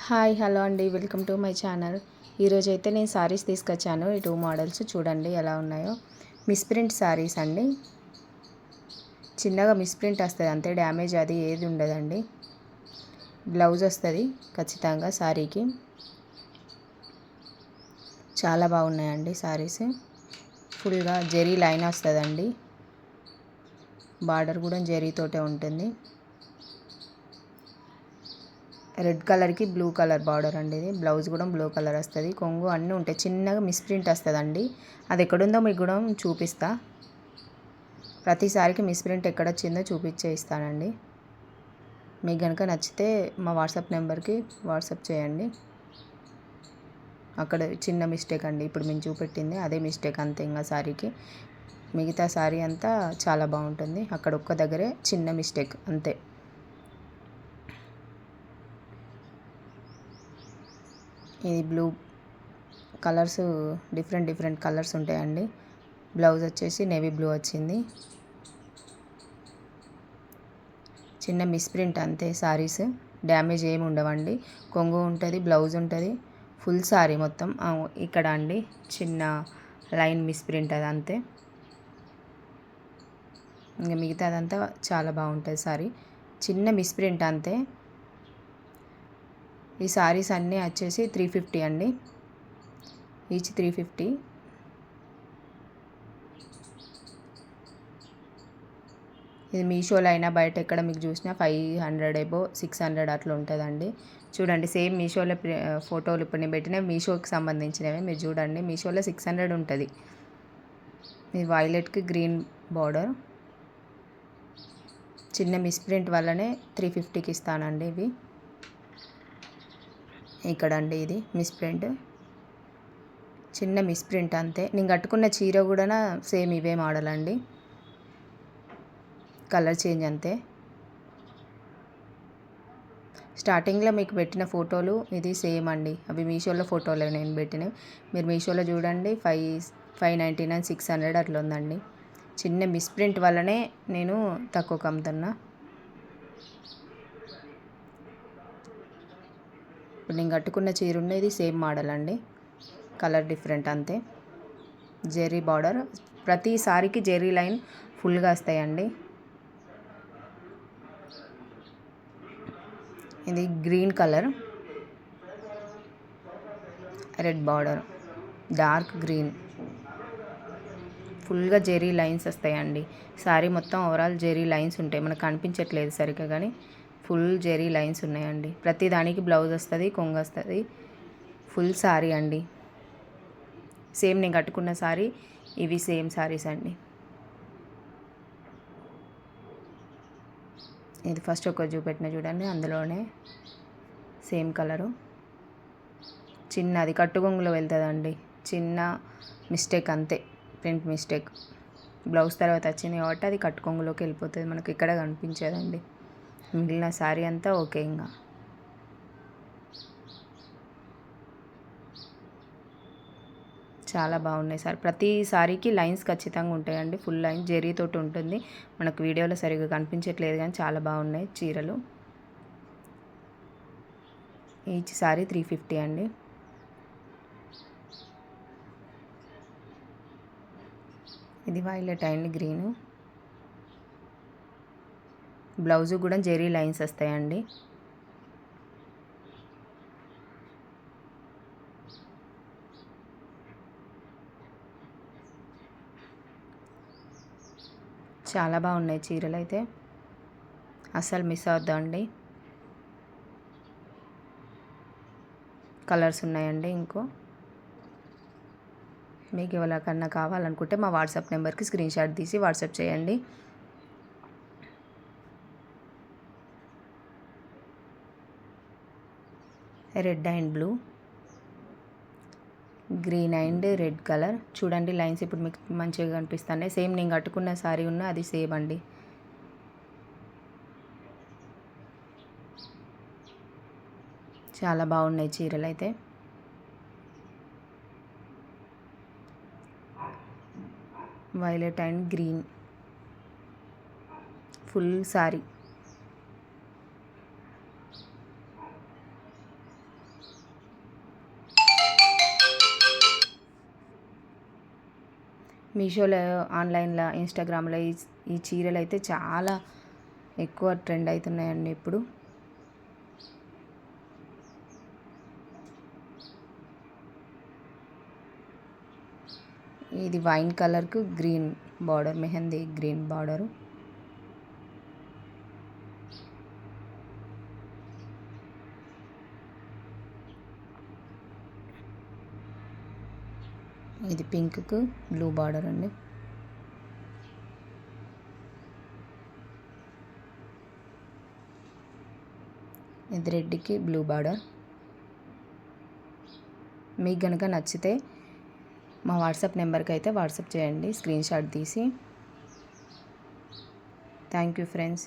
Hi hello అండి, welcome to my channel. ఈరోజైతే నేను శారీస్ తీసుకొచ్చాను. ఈ 2 మోడల్స్ చూడండి ఎలా ఉన్నాయో. మిస్ప్రింట్ శారీస్ అండి. చిన్నగా మిస్ప్రింట్ వస్తుంది అంతే, డ్యామేజ్ అది ఏది ఉండదండి. బ్లౌజ్ వస్తుంది ఖచ్చితంగా శారీకి. చాలా బాగున్నాయండి శారీస్. ఫుల్గా జెరీ లైన్ వస్తుందండి. బార్డర్ కూడా జెరీతోటే ఉంటుంది. రెడ్ కలర్కి బ్లూ కలర్ బార్డర్ అండి. ఇది బ్లౌజ్ కూడా బ్లూ కలర్ వస్తుంది. కొంగు అన్నీ ఉంటాయి. చిన్నగా మిస్ప్రింట్ వస్తుందండి. అది ఎక్కడుందో మీకు కూడా చూపిస్తా. ప్రతిసారికి మిస్ప్రింట్ ఎక్కడ వచ్చిందో చూపించే ఇస్తానండి. మీకు కనుక నచ్చితే మా వాట్సాప్ నెంబర్కి వాట్సాప్ చేయండి. అక్కడ చిన్న మిస్టేక్ అండి, ఇప్పుడు మేము చూపెట్టింది అదే మిస్టేక్ అంతే. ఇంకా శారీకి మిగతా శారీ అంతా చాలా బాగుంటుంది. అక్కడ ఒక్క దగ్గరే చిన్న మిస్టేక్ అంతే. ఇది బ్లూ కలర్స్, డిఫరెంట్ కలర్స్ ఉంటాయండి. బ్లౌజ్ వచ్చేసి నేవీ బ్లూ వచ్చింది. చిన్న మిస్ప్రింట్ అంతే. శారీస్ డ్యామేజ్ ఏమి ఉండవండి. కొంగు ఉంటుంది, బ్లౌజ్ ఉంటుంది, ఫుల్ శారీ మొత్తం. ఇక్కడ అండి చిన్న లైన్ మిస్ప్రింట్ అది అంతే. ఇంకా మిగతా అదంతా చాలా బాగుంటుంది శారీ. చిన్న మిస్ప్రింట్ అంతే. ఈ శారీస్ అన్నీ వచ్చేసి 350 అండి. ఈచ్ 350. ఇది మీషోలో అయినా బయట ఎక్కడ మీకు చూసినా 500 ఎబో 600 అట్లా ఉంటుందండి. చూడండి సేమ్ మీషోలో ఫోటోలు ఇప్పుడు నేను పెట్టిన మీషోకి సంబంధించినవి మీరు చూడండి. మీషోలో 600 ఉంటుంది. ఇది వైలెట్కి గ్రీన్ బార్డర్. చిన్న మిస్ప్రింట్ వల్లనే 350కి ఇస్తానండి. ఇవి ఇక్కడ అండి ఇది మిస్ప్రింట్, చిన్న మిస్ప్రింట్ అంతే. నేను కట్టుకున్న చీర కూడా సేమ్ ఇవే మోడల్ అండి. కలర్ చేంజ్ అంతే. స్టార్టింగ్లో మీకు పెట్టిన ఫోటోలు ఇది సేమ్ అండి. అవి మీషోలో ఫోటోలు నేను పెట్టినవి. మీరు మీషోలో చూడండి 599 600 అట్లా ఉందండి. చిన్న మిస్ప్రింట్ వల్లనే నేను తక్కువకు అమ్ముతున్నా. ఇప్పుడు నేను కట్టుకున్న చీర ఉండేది సేమ్ మోడల్ అండి. కలర్ డిఫరెంట్ అంతే. జెరీ బార్డర్, ప్రతి సారీకి జెరీ లైన్ ఫుల్గా వస్తాయండి. ఇది green colour, red border, dark green, ఫుల్గా జెరీ లైన్స్ వస్తాయండి. శారీ మొత్తం ఓవరాల్ జెరీ లైన్స్ ఉంటాయి. మనకు కనిపించట్లేదు సరిగ్గా కానీ ఫుల్ జెరీ లైన్స్ ఉన్నాయండి. ప్రతి దానికి బ్లౌజ్ వస్తుంది, కొంగు వస్తుంది. ఫుల్ శారీ అండి. సేమ్ నేను కట్టుకున్న శారీ ఇవి సేమ్ శారీస్ అండి. ఇది ఫస్ట్ ఒక చూపెట్టిన చూడండి, అందులోనే సేమ్ కలరు. చిన్నది కట్టుగొంగులో వెళ్తుందండి. చిన్న మిస్టేక్ అంతే, ప్రింట్ మిస్టేక్. బ్లౌజ్ తర్వాత వచ్చింది కాబట్టి అది కట్టుకొంగులోకి వెళ్ళిపోతుంది, మనకి ఇక్కడ కనిపించదండి. మిగిలిన శారీ అంతా ఓకే. ఇంకా చాలా బాగున్నాయి సార్. ప్రతి సారీకి లైన్స్ ఖచ్చితంగా ఉంటాయండి. ఫుల్ లైన్ జెరీతోటి ఉంటుంది. మనకు వీడియోలో సరిగ్గా కనిపించట్లేదు కానీ చాలా బాగున్నాయి చీరలు. ఈచ్ సారీ 350 అండి. ఇది వైలెట్ అండ్ గ్రీను. బ్లౌజ్ కూడా జెరీ లైన్స్ వస్తాయండి. చాలా బాగున్నాయి చీరలు అయితే, అస్సలు మిస్ అవద్దండి. కలర్స్ ఉన్నాయండి. ఇంకో మీకు ఎవరికన్నా కావాలనుకుంటే మా వాట్సాప్ నెంబర్కి స్క్రీన్ షాట్ తీసి వాట్సాప్ చేయండి. Red and blue, green and red colour. చూడండి లైన్స్ ఇప్పుడు మీకు మంచిగా కనిపిస్తున్నాయి. సేమ్ నేను కట్టుకున్న శారీ ఉన్న అది సేమ్ అండి. చాలా బాగున్నాయి చీరలు అయితే. Violet and green full sari. మీషోలో, ఆన్లైన్లో, ఇన్స్టాగ్రామ్లో ఈ చీరలు అయితే చాలా ఎక్కువ ట్రెండ్ అవుతున్నాయండి ఇప్పుడు. ఇది వైన్ కలర్కు green border, mehndi green border. ఇది పింక్కు బ్లూ బార్డర్ అండి. ఇది రెడ్కి బ్లూ బార్డర్. మీకు కనుక నచ్చితే మా వాట్సాప్ నెంబర్కి అయితే వాట్సాప్ చేయండి స్క్రీన్ షాట్ తీసి. Thank you friends.